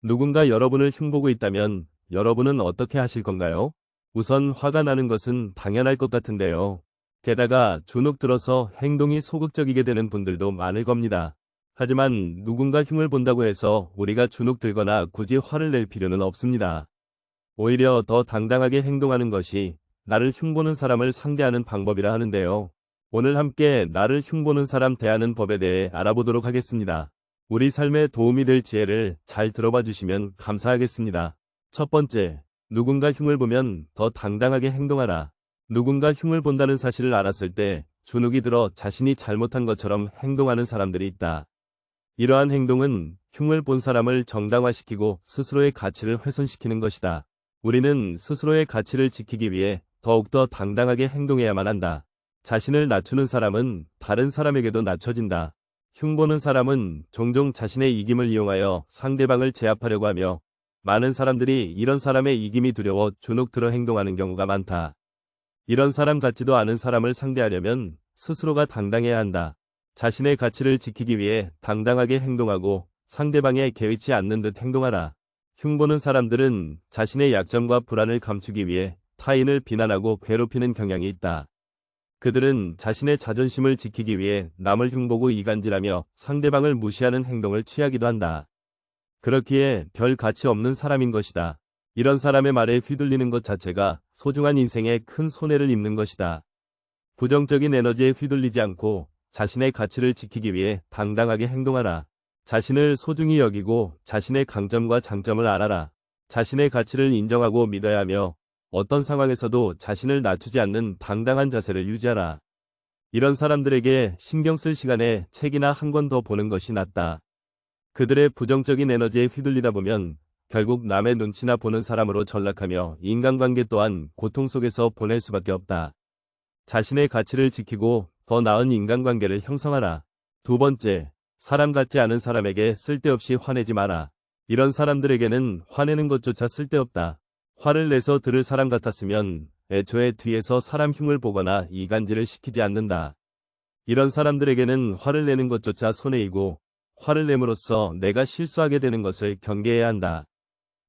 누군가 여러분을 흉보고 있다면 여러분은 어떻게 하실 건가요? 우선 화가 나는 것은 당연할 것 같은데요. 게다가 주눅 들어서 행동이 소극적이게 되는 분들도 많을 겁니다. 하지만 누군가 흉을 본다고 해서 우리가 주눅 들거나 굳이 화를 낼 필요는 없습니다. 오히려 더 당당하게 행동하는 것이 나를 흉보는 사람을 상대하는 방법이라 하는데요. 오늘 함께 나를 흉보는 사람 대하는 법에 대해 알아보도록 하겠습니다. 우리 삶에 도움이 될 지혜를 잘 들어봐 주시면 감사하겠습니다. 첫 번째, 누군가 흉을 보면 더 당당하게 행동하라. 누군가 흉을 본다는 사실을 알았을 때 주눅이 들어 자신이 잘못한 것처럼 행동하는 사람들이 있다. 이러한 행동은 흉을 본 사람을 정당화시키고 스스로의 가치를 훼손시키는 것이다. 우리는 스스로의 가치를 지키기 위해 더욱더 당당하게 행동해야만 한다. 자신을 낮추는 사람은 다른 사람에게도 낮춰진다. 흉보는 사람은 종종 자신의 이김을 이용하여 상대방을 제압하려고 하며 많은 사람들이 이런 사람의 이김이 두려워 주눅 들어 행동하는 경우가 많다. 이런 사람 같지도 않은 사람을 상대하려면 스스로가 당당해야 한다. 자신의 가치를 지키기 위해 당당하게 행동하고 상대방에 개의치 않는 듯 행동하라. 흉보는 사람들은 자신의 약점과 불안을 감추기 위해 타인을 비난하고 괴롭히는 경향이 있다. 그들은 자신의 자존심을 지키기 위해 남을 흉보고 이간질하며 상대방을 무시하는 행동을 취하기도 한다. 그렇기에 별 가치 없는 사람인 것이다. 이런 사람의 말에 휘둘리는 것 자체가 소중한 인생에 큰 손해를 입는 것이다. 부정적인 에너지에 휘둘리지 않고 자신의 가치를 지키기 위해 당당하게 행동하라. 자신을 소중히 여기고 자신의 강점과 장점을 알아라. 자신의 가치를 인정하고 믿어야 하며 어떤 상황에서도 자신을 낮추지 않는 당당한 자세를 유지하라. 이런 사람들에게 신경 쓸 시간에 책이나 한 권 더 보는 것이 낫다. 그들의 부정적인 에너지에 휘둘리다 보면 결국 남의 눈치나 보는 사람으로 전락하며 인간관계 또한 고통 속에서 보낼 수밖에 없다. 자신의 가치를 지키고 더 나은 인간관계를 형성하라. 두 번째, 사람 같지 않은 사람에게 쓸데없이 화내지 마라. 이런 사람들에게는 화내는 것조차 쓸데없다. 화를 내서 들을 사람 같았으면 애초에 뒤에서 사람 흉을 보거나 이간질을 시키지 않는다. 이런 사람들에게는 화를 내는 것조차 손해이고 화를 내므로써 내가 실수하게 되는 것을 경계해야 한다.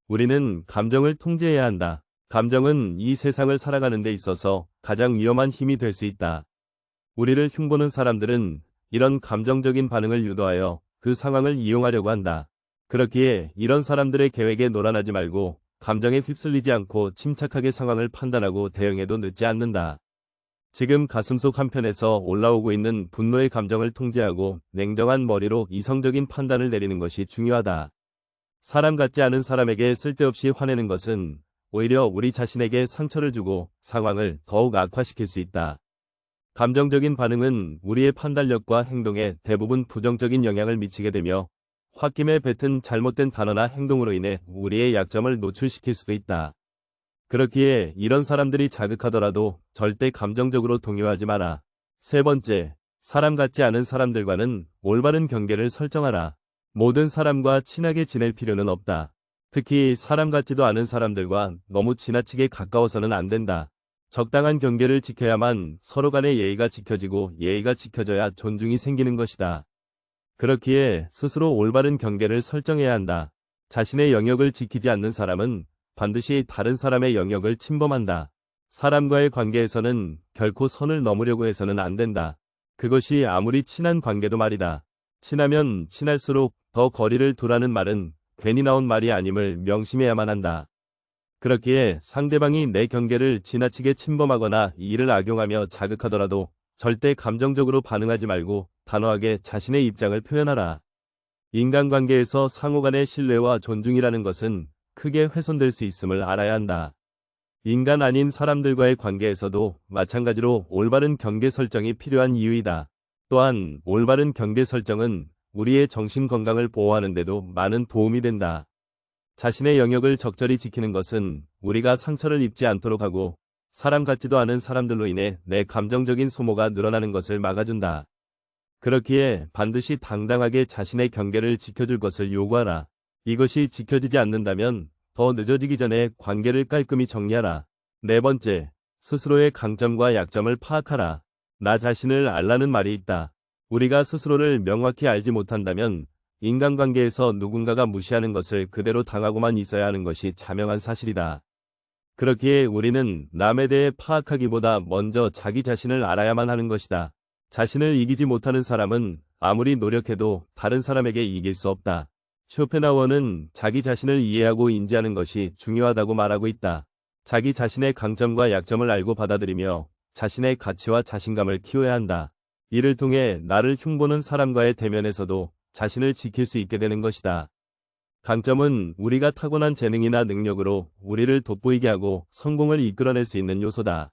우리는 감정을 통제해야 한다. 감정은 이 세상을 살아가는 데 있어서 가장 위험한 힘이 될 수 있다. 우리를 흉보는 사람들은 이런 감정적인 반응을 유도하여 그 상황을 이용하려고 한다. 그렇기에 이런 사람들의 계획에 놀아나지 말고 감정에 휩쓸리지 않고 침착하게 상황을 판단하고 대응해도 늦지 않는다. 지금 가슴속 한편에서 올라오고 있는 분노의 감정을 통제하고 냉정한 머리로 이성적인 판단을 내리는 것이 중요하다. 사람 같지 않은 사람에게 쓸데없이 화내는 것은 오히려 우리 자신에게 상처를 주고 상황을 더욱 악화시킬 수 있다. 감정적인 반응은 우리의 판단력과 행동에 대부분 부정적인 영향을 미치게 되며 홧김에 뱉은 잘못된 단어나 행동으로 인해 우리의 약점을 노출시킬 수도 있다. 그렇기에 이런 사람들이 자극하더라도 절대 감정적으로 동요하지 마라. 세 번째, 사람 같지 않은 사람들과는 올바른 경계를 설정하라. 모든 사람과 친하게 지낼 필요는 없다. 특히 사람 같지도 않은 사람들과 너무 지나치게 가까워서는 안 된다. 적당한 경계를 지켜야만 서로 간의 예의가 지켜지고 예의가 지켜져야 존중이 생기는 것이다. 그렇기에 스스로 올바른 경계를 설정해야 한다. 자신의 영역을 지키지 않는 사람은 반드시 다른 사람의 영역을 침범한다. 사람과의 관계에서는 결코 선을 넘으려고 해서는 안 된다. 그것이 아무리 친한 관계도 말이다. 친하면 친할수록 더 거리를 두라는 말은 괜히 나온 말이 아님을 명심해야만 한다. 그렇기에 상대방이 내 경계를 지나치게 침범하거나 이를 악용하며 자극하더라도 절대 감정적으로 반응하지 말고 단호하게 자신의 입장을 표현하라. 인간관계에서 상호간의 신뢰와 존중이라는 것은 크게 훼손될 수 있음을 알아야 한다. 인간 아닌 사람들과의 관계에서도 마찬가지로 올바른 경계 설정이 필요한 이유이다. 또한 올바른 경계 설정은 우리의 정신 건강을 보호하는 데도 많은 도움이 된다. 자신의 영역을 적절히 지키는 것은 우리가 상처를 입지 않도록 하고 사람 같지도 않은 사람들로 인해 내 감정적인 소모가 늘어나는 것을 막아준다. 그렇기에 반드시 당당하게 자신의 경계를 지켜줄 것을 요구하라. 이것이 지켜지지 않는다면 더 늦어지기 전에 관계를 깔끔히 정리하라. 네 번째, 스스로의 강점과 약점을 파악하라. 나 자신을 알라는 말이 있다. 우리가 스스로를 명확히 알지 못한다면 인간관계에서 누군가가 무시하는 것을 그대로 당하고만 있어야 하는 것이 자명한 사실이다. 그렇기에 우리는 남에 대해 파악하기보다 먼저 자기 자신을 알아야만 하는 것이다. 자신을 이기지 못하는 사람은 아무리 노력해도 다른 사람에게 이길 수 없다. 쇼펜하우어는 자기 자신을 이해하고 인지하는 것이 중요하다고 말하고 있다. 자기 자신의 강점과 약점을 알고 받아들이며 자신의 가치와 자신감을 키워야 한다. 이를 통해 나를 흉보는 사람과의 대면에서도 자신을 지킬 수 있게 되는 것이다. 강점은 우리가 타고난 재능이나 능력으로 우리를 돋보이게 하고 성공을 이끌어낼 수 있는 요소다.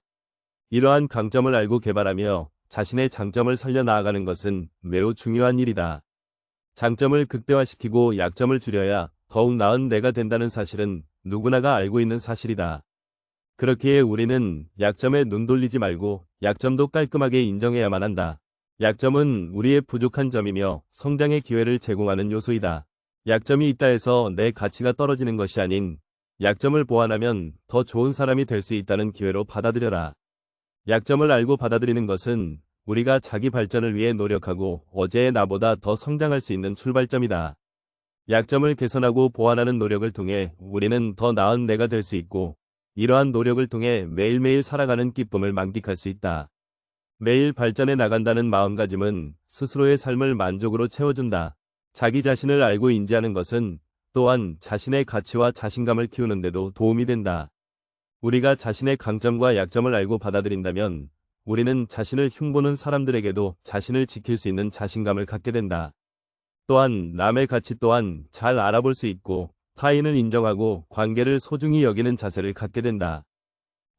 이러한 강점을 알고 개발하며 자신의 장점을 살려나가는 것은 매우 중요한 일이다. 장점을 극대화시키고 약점을 줄여야 더욱 나은 내가 된다는 사실은 누구나가 알고 있는 사실이다. 그렇기에 우리는 약점에 눈 돌리지 말고 약점도 깔끔하게 인정해야만 한다. 약점은 우리의 부족한 점이며 성장의 기회를 제공하는 요소이다. 약점이 있다 해서 내 가치가 떨어지는 것이 아닌 약점을 보완하면 더 좋은 사람이 될 수 있다는 기회로 받아들여라. 약점을 알고 받아들이는 것은 우리가 자기 발전을 위해 노력하고 어제의 나보다 더 성장할 수 있는 출발점이다. 약점을 개선하고 보완하는 노력을 통해 우리는 더 나은 내가 될 수 있고 이러한 노력을 통해 매일매일 살아가는 기쁨을 만끽할 수 있다. 매일 발전해 나간다는 마음가짐은 스스로의 삶을 만족으로 채워준다. 자기 자신을 알고 인지하는 것은 또한 자신의 가치와 자신감을 키우는 데도 도움이 된다. 우리가 자신의 강점과 약점을 알고 받아들인다면 우리는 자신을 흉보는 사람들에게도 자신을 지킬 수 있는 자신감을 갖게 된다. 또한 남의 가치 또한 잘 알아볼 수 있고 타인을 인정하고 관계를 소중히 여기는 자세를 갖게 된다.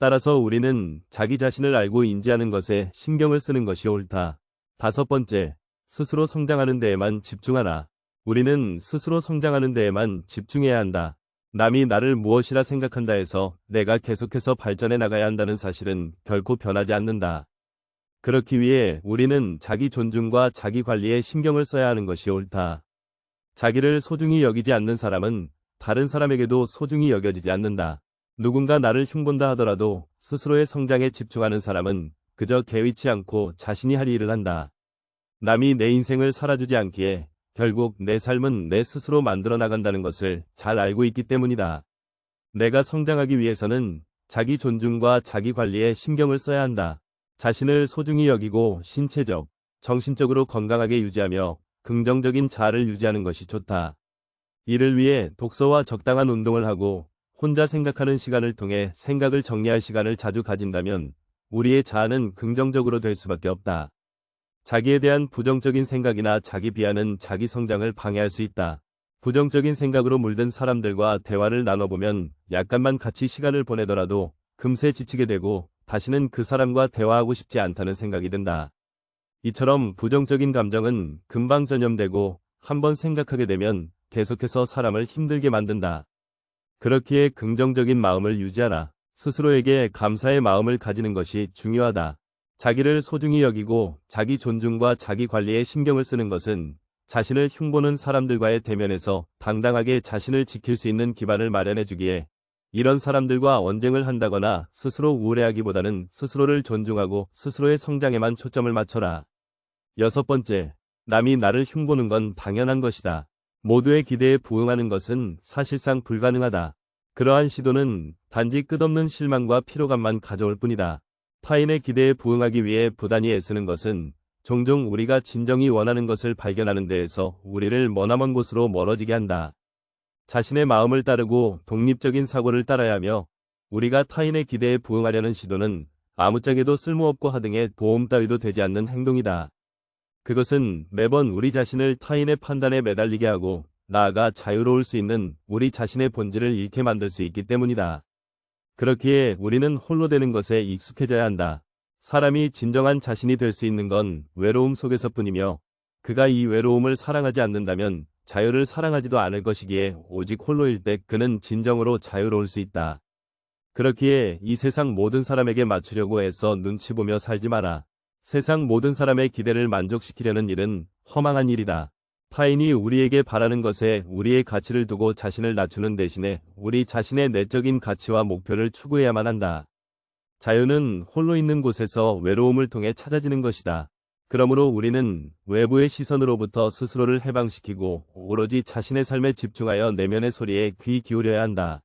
따라서 우리는 자기 자신을 알고 인지하는 것에 신경을 쓰는 것이 옳다. 5번째, 스스로 성장하는 데에만 집중하라. 우리는 스스로 성장하는 데에만 집중해야 한다. 남이 나를 무엇이라 생각한다 해서 내가 계속해서 발전해 나가야 한다는 사실은 결코 변하지 않는다. 그렇기 위해 우리는 자기 존중과 자기 관리에 신경을 써야 하는 것이 옳다. 자기를 소중히 여기지 않는 사람은 다른 사람에게도 소중히 여겨지지 않는다. 누군가 나를 흉본다 하더라도 스스로의 성장에 집중하는 사람은 그저 개의치 않고 자신이 할 일을 한다. 남이 내 인생을 살아주지 않기에 결국 내 삶은 내 스스로 만들어 나간다는 것을 잘 알고 있기 때문이다. 내가 성장하기 위해서는 자기 존중과 자기 관리에 신경을 써야 한다. 자신을 소중히 여기고 신체적, 정신적으로 건강하게 유지하며 긍정적인 자아를 유지하는 것이 좋다. 이를 위해 독서와 적당한 운동을 하고 혼자 생각하는 시간을 통해 생각을 정리할 시간을 자주 가진다면 우리의 자아는 긍정적으로 될 수밖에 없다. 자기에 대한 부정적인 생각이나 자기 비하는 자기 성장을 방해할 수 있다. 부정적인 생각으로 물든 사람들과 대화를 나눠보면 약간만 같이 시간을 보내더라도 금세 지치게 되고 다시는 그 사람과 대화하고 싶지 않다는 생각이 든다. 이처럼 부정적인 감정은 금방 전염되고 한번 생각하게 되면 계속해서 사람을 힘들게 만든다. 그렇기에 긍정적인 마음을 유지하라. 스스로에게 감사의 마음을 가지는 것이 중요하다. 자기를 소중히 여기고 자기 존중과 자기 관리에 신경을 쓰는 것은 자신을 흉보는 사람들과의 대면에서 당당하게 자신을 지킬 수 있는 기반을 마련해 주기에 이런 사람들과 언쟁을 한다거나 스스로 우울해하기보다는 스스로를 존중하고 스스로의 성장에만 초점을 맞춰라. 6번째, 남이 나를 흉보는 건 당연한 것이다. 모두의 기대에 부응하는 것은 사실상 불가능하다. 그러한 시도는 단지 끝없는 실망과 피로감만 가져올 뿐이다. 타인의 기대에 부응하기 위해 부단히 애쓰는 것은 종종 우리가 진정히 원하는 것을 발견하는 데에서 우리를 머나먼 곳으로 멀어지게 한다. 자신의 마음을 따르고 독립적인 사고를 따라야 하며 우리가 타인의 기대에 부응하려는 시도는 아무짝에도 쓸모없고 하등의 도움 따위도 되지 않는 행동이다. 그것은 매번 우리 자신을 타인의 판단에 매달리게 하고 나아가 자유로울 수 있는 우리 자신의 본질을 잃게 만들 수 있기 때문이다. 그렇기에 우리는 홀로 되는 것에 익숙해져야 한다. 사람이 진정한 자신이 될 수 있는 건 외로움 속에서뿐이며 그가 이 외로움을 사랑하지 않는다면 자유를 사랑하지도 않을 것이기에 오직 홀로일 때 그는 진정으로 자유로울 수 있다. 그렇기에 이 세상 모든 사람에게 맞추려고 애써 눈치 보며 살지 마라. 세상 모든 사람의 기대를 만족시키려는 일은 허망한 일이다. 타인이 우리에게 바라는 것에 우리의 가치를 두고 자신을 낮추는 대신에 우리 자신의 내적인 가치와 목표를 추구해야만 한다. 자유는 홀로 있는 곳에서 외로움을 통해 찾아지는 것이다. 그러므로 우리는 외부의 시선으로부터 스스로를 해방시키고 오로지 자신의 삶에 집중하여 내면의 소리에 귀 기울여야 한다.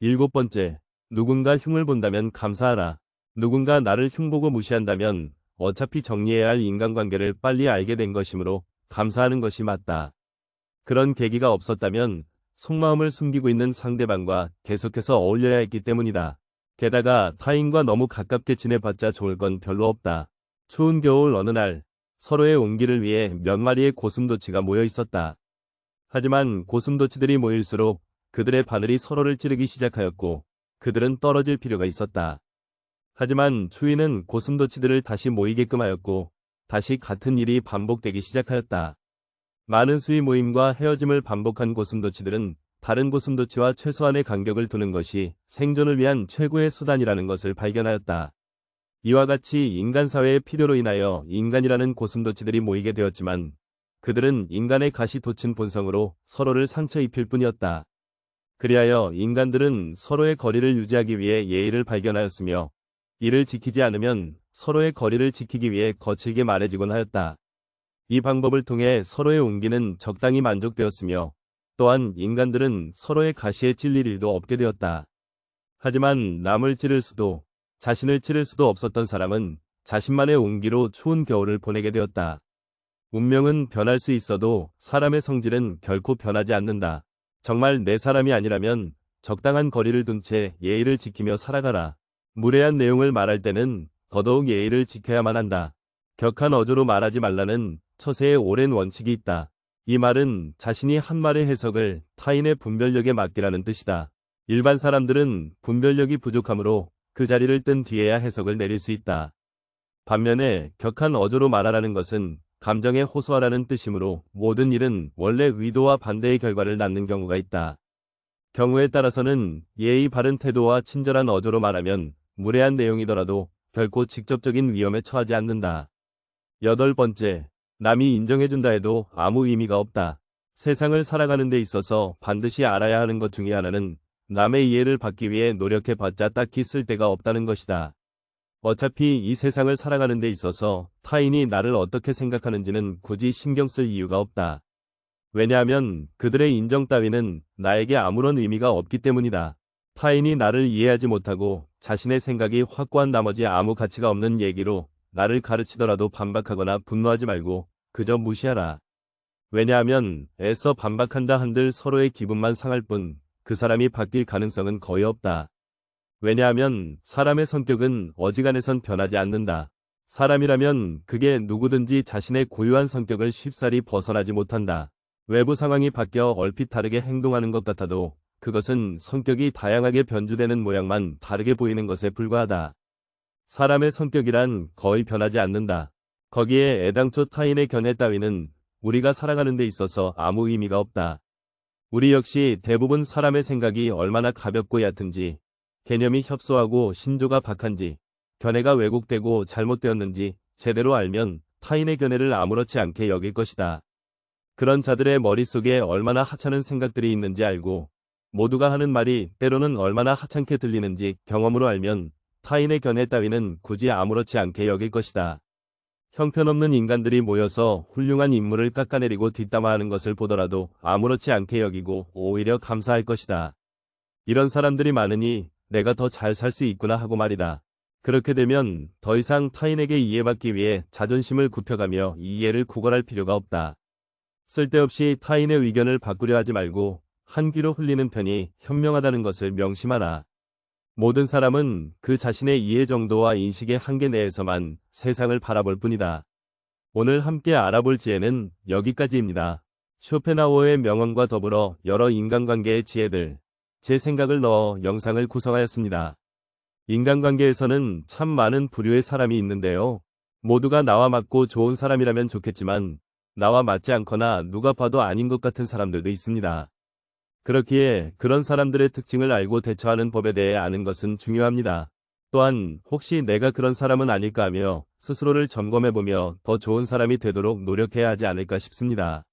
7번째, 누군가 흉을 본다면 감사하라. 누군가 나를 흉보고 무시한다면 어차피 정리해야 할 인간관계를 빨리 알게 된 것이므로 감사하는 것이 맞다. 그런 계기가 없었다면 속마음을 숨기고 있는 상대방과 계속해서 어울려야 했기 때문이다. 게다가 타인과 너무 가깝게 지내봤자 좋을 건 별로 없다. 추운 겨울 어느 날 서로의 온기를 위해 몇 마리의 고슴도치가 모여 있었다. 하지만 고슴도치들이 모일수록 그들의 바늘이 서로를 찌르기 시작하였고 그들은 떨어질 필요가 있었다. 하지만 추위는 고슴도치들을 다시 모이게끔 하였고 다시 같은 일이 반복되기 시작하였다. 많은 수위 모임과 헤어짐을 반복한 고슴도치들은 다른 고슴도치와 최소한의 간격을 두는 것이 생존을 위한 최고의 수단이라는 것을 발견하였다. 이와 같이 인간 사회의 필요로 인하여 인간이라는 고슴도치들이 모이게 되었지만 그들은 인간의 가시 돋친 본성으로 서로를 상처 입힐 뿐이었다. 그리하여 인간들은 서로의 거리를 유지하기 위해 예의를 발견하였으며 이를 지키지 않으면 서로의 거리를 지키기 위해 거칠게 말해지곤 하였다. 이 방법을 통해 서로의 온기는 적당히 만족되었으며 또한 인간들은 서로의 가시에 찔릴 일도 없게 되었다. 하지만 남을 찌를 수도 자신을 찌를 수도 없었던 사람은 자신만의 온기로 추운 겨울을 보내게 되었다. 운명은 변할 수 있어도 사람의 성질은 결코 변하지 않는다. 정말 내 사람이 아니라면 적당한 거리를 둔 채 예의를 지키며 살아가라. 무례한 내용을 말할 때는 더더욱 예의를 지켜야만 한다. 격한 어조로 말하지 말라는 처세의 오랜 원칙이 있다. 이 말은 자신이 한 말의 해석을 타인의 분별력에 맡기라는 뜻이다. 일반 사람들은 분별력이 부족하므로 그 자리를 뜬 뒤에야 해석을 내릴 수 있다. 반면에 격한 어조로 말하라는 것은 감정에 호소하라는 뜻이므로 모든 일은 원래 의도와 반대의 결과를 낳는 경우가 있다. 경우에 따라서는 예의 바른 태도와 친절한 어조로 말하면 무례한 내용이더라도 결코 직접적인 위험에 처하지 않는다. 8번째, 남이 인정해준다 해도 아무 의미가 없다. 세상을 살아가는 데 있어서 반드시 알아야 하는 것 중에 하나는 남의 이해를 받기 위해 노력해봤자 딱히 쓸데가 없다는 것이다. 어차피 이 세상을 살아가는 데 있어서 타인이 나를 어떻게 생각하는지는 굳이 신경 쓸 이유가 없다. 왜냐하면 그들의 인정 따위는 나에게 아무런 의미가 없기 때문이다. 타인이 나를 이해하지 못하고 자신의 생각이 확고한 나머지 아무 가치가 없는 얘기로 나를 가르치더라도 반박하거나 분노하지 말고 그저 무시하라. 왜냐하면 애써 반박한다 한들 서로의 기분만 상할 뿐 그 사람이 바뀔 가능성은 거의 없다. 왜냐하면 사람의 성격은 어지간해선 변하지 않는다. 사람이라면 그게 누구든지 자신의 고유한 성격을 쉽사리 벗어나지 못한다. 외부 상황이 바뀌어 얼핏 다르게 행동하는 것 같아도 그것은 성격이 다양하게 변주되는 모양만 다르게 보이는 것에 불과하다. 사람의 성격이란 거의 변하지 않는다. 거기에 애당초 타인의 견해 따위는 우리가 살아가는 데 있어서 아무 의미가 없다. 우리 역시 대부분 사람의 생각이 얼마나 가볍고 얕은지, 개념이 협소하고 신조가 박한지, 견해가 왜곡되고 잘못되었는지 제대로 알면 타인의 견해를 아무렇지 않게 여길 것이다. 그런 자들의 머릿속에 얼마나 하찮은 생각들이 있는지 알고 모두가 하는 말이 때로는 얼마나 하찮게 들리는지 경험으로 알면 타인의 견해 따위는 굳이 아무렇지 않게 여길 것이다. 형편없는 인간들이 모여서 훌륭한 인물을 깎아내리고 뒷담화하는 것을 보더라도 아무렇지 않게 여기고 오히려 감사할 것이다. 이런 사람들이 많으니 내가 더 잘 살 수 있구나 하고 말이다. 그렇게 되면 더 이상 타인에게 이해받기 위해 자존심을 굽혀가며 이해를 구걸할 필요가 없다. 쓸데없이 타인의 의견을 바꾸려 하지 말고 한 귀로 흘리는 편이 현명하다는 것을 명심하라. 모든 사람은 그 자신의 이해 정도와 인식의 한계 내에서만 세상을 바라볼 뿐이다. 오늘 함께 알아볼 지혜는 여기까지입니다. 쇼펜하우어의 명언과 더불어 여러 인간관계의 지혜들, 제 생각을 넣어 영상을 구성하였습니다. 인간관계에서는 참 많은 부류의 사람이 있는데요. 모두가 나와 맞고 좋은 사람이라면 좋겠지만 나와 맞지 않거나 누가 봐도 아닌 것 같은 사람들도 있습니다. 그렇기에 그런 사람들의 특징을 알고 대처하는 법에 대해 아는 것은 중요합니다. 또한 혹시 내가 그런 사람은 아닐까 하며 스스로를 점검해보며 더 좋은 사람이 되도록 노력해야 하지 않을까 싶습니다.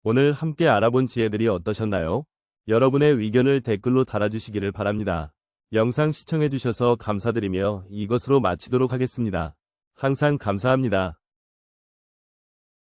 오늘 함께 알아본 지혜들이 어떠셨나요? 여러분의 의견을 댓글로 달아주시기를 바랍니다. 영상 시청해주셔서 감사드리며 이것으로 마치도록 하겠습니다. 항상 감사합니다.